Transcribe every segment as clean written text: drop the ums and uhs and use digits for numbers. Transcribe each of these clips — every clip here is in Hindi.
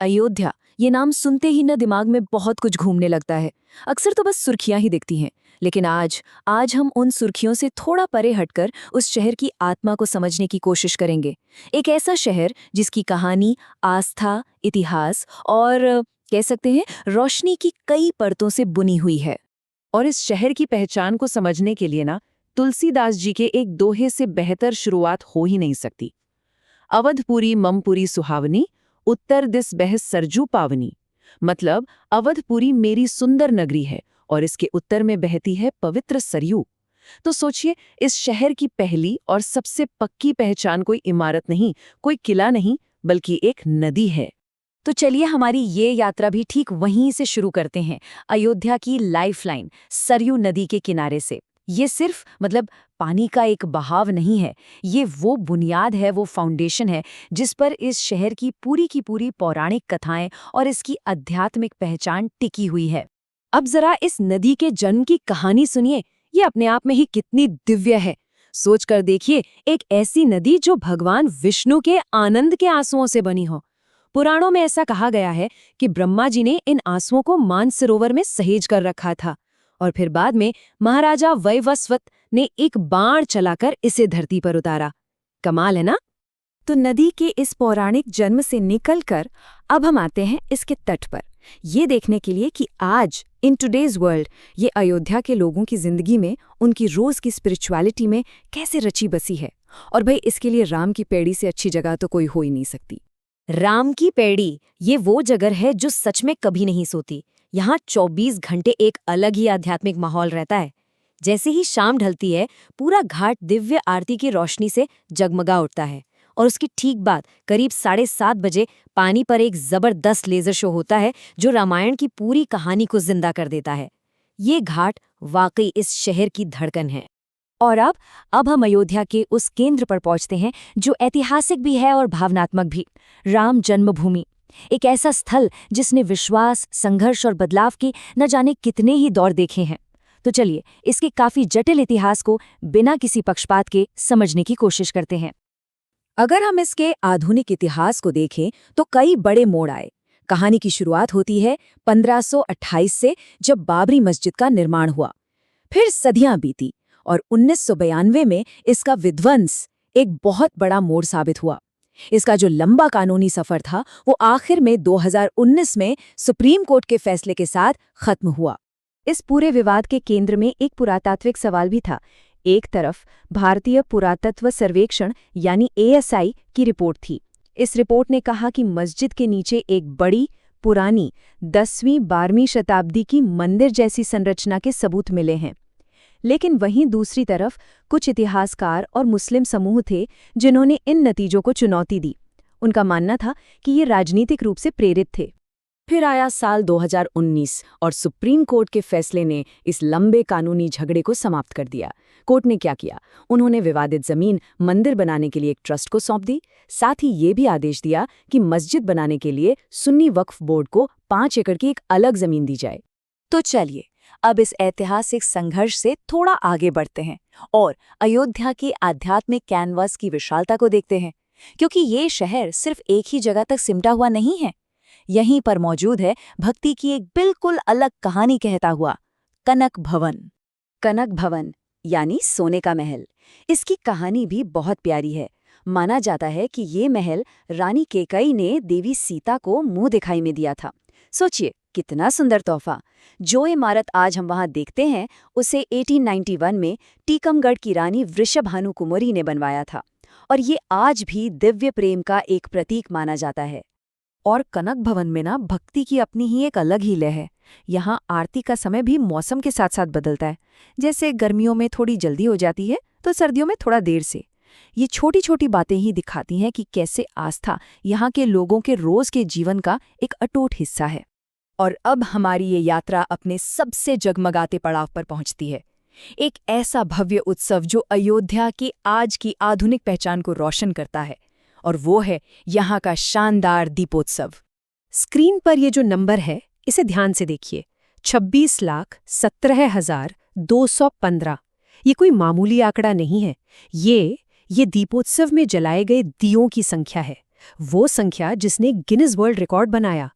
अयोध्या, ये नाम सुनते ही ना दिमाग में बहुत कुछ घूमने लगता है। अक्सर तो बस सुर्खियां ही दिखती हैं। लेकिन आज हम उन सुर्खियों से थोड़ा परे हटकर उस शहर की आत्मा को समझने की कोशिश करेंगे। एक ऐसा शहर जिसकी कहानी आस्था, इतिहास और कह सकते हैं रोशनी की कई परतों से बुनी हुई है। और इस शहर की पहचान को समझने के लिए ना तुलसीदास जी के एक दोहे से बेहतर शुरुआत हो ही नहीं सकती। अवधपुरी ममपुरी सुहावनी, उत्तर दिस बहस सरजू पावनी। मतलब अवधपुरी मेरी सुंदर नगरी है और इसके उत्तर में बहती है पवित्र सरयू। तो सोचिए, इस शहर की पहली और सबसे पक्की पहचान कोई इमारत नहीं, कोई किला नहीं, बल्कि एक नदी है। तो चलिए हमारी ये यात्रा भी ठीक वहीं से शुरू करते हैं, अयोध्या की लाइफलाइन सरयू नदी के किनारे से। ये सिर्फ पानी का एक बहाव नहीं है, ये वो बुनियाद है, वो फाउंडेशन है जिस पर इस शहर की पूरी पौराणिक कथाएं और इसकी आध्यात्मिक पहचान टिकी हुई है। अब जरा इस नदी के जन्म की कहानी सुनिए, ये अपने आप में ही कितनी दिव्य है। सोचकर देखिए, एक ऐसी नदी जो भगवान विष्णु के आनंद के आंसुओं से बनी हो। पुराणों में ऐसा कहा गया है कि ब्रह्मा जी ने इन आंसुओं को मानसरोवर में सहेज कर रखा था और फिर बाद में महाराजा वैवस्वत ने एक बाण चलाकर इसे धरती पर उतारा। कमाल है ना? तो नदी के इस पौराणिक जन्म से निकलकर अब हम आते हैं इसके तट पर, ये देखने के लिए कि आज इन टुडेज वर्ल्ड ये अयोध्या के लोगों की जिंदगी में, उनकी रोज की स्पिरिचुअलिटी में कैसे रची बसी है। और भाई, इसके लिए राम की पैड़ी से अच्छी जगह तो कोई हो ही नहीं सकती। राम की पैड़ी, ये वो जगह है जो सच में कभी नहीं सोती। यहाँ 24 घंटे एक अलग ही आध्यात्मिक माहौल रहता है। जैसे ही शाम ढलती है, पूरा घाट दिव्य आरती की रोशनी से जगमगा उठता है और उसकी ठीक बाद करीब 7:30 बजे पानी पर एक जबरदस्त लेजर शो होता है जो रामायण की पूरी कहानी को जिंदा कर देता है। ये घाट वाकई इस शहर की धड़कन है। और अब हम अयोध्या के उस केंद्र पर पहुंचते हैं जो ऐतिहासिक भी है और भावनात्मक भी, राम जन्मभूमि। एक ऐसा स्थल जिसने विश्वास, संघर्ष और बदलाव के न जाने कितने ही दौर देखे हैं। तो चलिए इसके काफी जटिल इतिहास को बिना किसी पक्षपात के समझने की कोशिश करते हैं। अगर हम इसके आधुनिक इतिहास को देखें तो कई बड़े मोड़ आए। कहानी की शुरुआत होती है 1528 से, जब बाबरी मस्जिद का निर्माण हुआ। फिर सदियां बीती और 1992 में इसका विध्वंस एक बहुत बड़ा मोड़ साबित हुआ। इसका जो लंबा कानूनी सफर था वो आखिर में 2019 में सुप्रीम कोर्ट के फैसले के साथ खत्म हुआ। इस पूरे विवाद के केंद्र में एक पुरातात्विक सवाल भी था। एक तरफ भारतीय पुरातत्व सर्वेक्षण यानी ASI की रिपोर्ट थी। इस रिपोर्ट ने कहा कि मस्जिद के नीचे एक बड़ी, पुरानी 10वीं-12वीं शताब्दी की मंदिर जैसी संरचना के सबूत मिले हैं। लेकिन वहीं दूसरी तरफ कुछ इतिहासकार और मुस्लिम समूह थे जिन्होंने इन नतीजों को चुनौती दी। उनका मानना था कि ये राजनीतिक रूप से प्रेरित थे। फिर आया साल 2019 और सुप्रीम कोर्ट के फैसले ने इस लंबे कानूनी झगड़े को समाप्त कर दिया। कोर्ट ने क्या किया? उन्होंने विवादित जमीन मंदिर बनाने के लिए एक ट्रस्ट को सौंप दी। साथ ही ये भी आदेश दिया कि मस्जिद बनाने के लिए सुन्नी वक्फ बोर्ड को 5 एकड़ की एक अलग जमीन दी जाए। तो चलिए अब इस ऐतिहासिक संघर्ष से थोड़ा आगे बढ़ते हैं और अयोध्या के आध्यात्मिक कैनवास की विशालता को देखते हैं, क्योंकि ये शहर सिर्फ एक ही जगह तक सिमटा हुआ नहीं है। यहीं पर मौजूद है भक्ति की एक बिल्कुल अलग कहानी कहता हुआ कनक भवन। कनक भवन यानी सोने का महल। इसकी कहानी भी बहुत प्यारी है। माना जाता है कि ये महल रानी केकई ने देवी सीता को मुंह दिखाई में दिया था। सोचिए कितना सुंदर तोहफा। जो इमारत आज हम वहां देखते हैं उसे 1891 में टीकमगढ़ की रानी वृषभानु कुमारी ने बनवाया था और ये आज भी दिव्य प्रेम का एक प्रतीक माना जाता है। और कनक भवन में ना भक्ति की अपनी ही एक अलग ही लय है। यहाँ आरती का समय भी मौसम के साथ साथ बदलता है। जैसे गर्मियों में थोड़ी जल्दी हो जाती है तो सर्दियों में थोड़ा देर से। ये छोटी छोटी बातें ही दिखाती हैं कि कैसे आस्था यहाँ के लोगों के रोज के जीवन का एक अटूट हिस्सा है। और अब हमारी ये यात्रा अपने सबसे जगमगाते पड़ाव पर पहुंचती है। एक ऐसा भव्य उत्सव जो अयोध्या की आज की आधुनिक पहचान को रोशन करता है, और वो है यहाँ का शानदार दीपोत्सव। स्क्रीन पर ये जो नंबर है इसे ध्यान से देखिए, 26,17,215। ये कोई मामूली आंकड़ा नहीं है। ये दीपोत्सव में जलाए गए दियों की संख्या है। वो संख्या जिसने गिनीज वर्ल्ड रिकॉर्ड बनाया।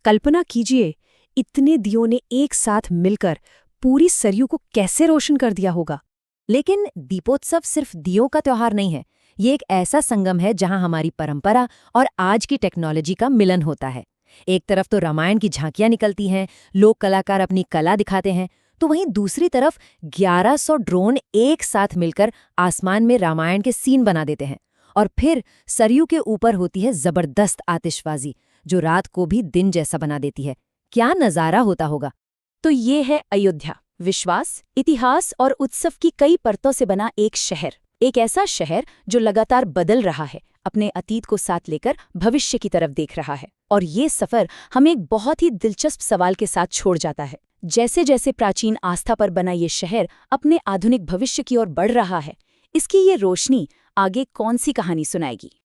कल्पना कीजिए, इतने दियों ने एक साथ मिलकर पूरी सरयू को कैसे रोशन कर दिया होगा। लेकिन दीपोत्सव सिर्फ दियों का त्योहार नहीं है। ये एक ऐसा संगम है जहां हमारी परंपरा और आज की टेक्नोलॉजी का मिलन होता है। एक तरफ तो रामायण की झांकियां निकलती हैं, लोक कलाकार अपनी कला दिखाते हैं, तो वहीं दूसरी तरफ 1100 ड्रोन एक साथ मिलकर आसमान में रामायण के सीन बना देते हैं। और फिर सरयू के ऊपर होती है जबरदस्त आतिशबाजी, जो रात को भी दिन जैसा बना देती है। क्या नज़ारा होता होगा। तो ये है अयोध्या, विश्वास, इतिहास और उत्सव की कई परतों से बना एक शहर। एक ऐसा शहर जो लगातार बदल रहा है, अपने अतीत को साथ लेकर भविष्य की तरफ देख रहा है। और ये सफर हमें एक बहुत ही दिलचस्प सवाल के साथ छोड़ जाता है। जैसे जैसे प्राचीन आस्था पर बना ये शहर अपने आधुनिक भविष्य की ओर बढ़ रहा है, इसकी ये रोशनी आगे कौन सी कहानी सुनाएगी।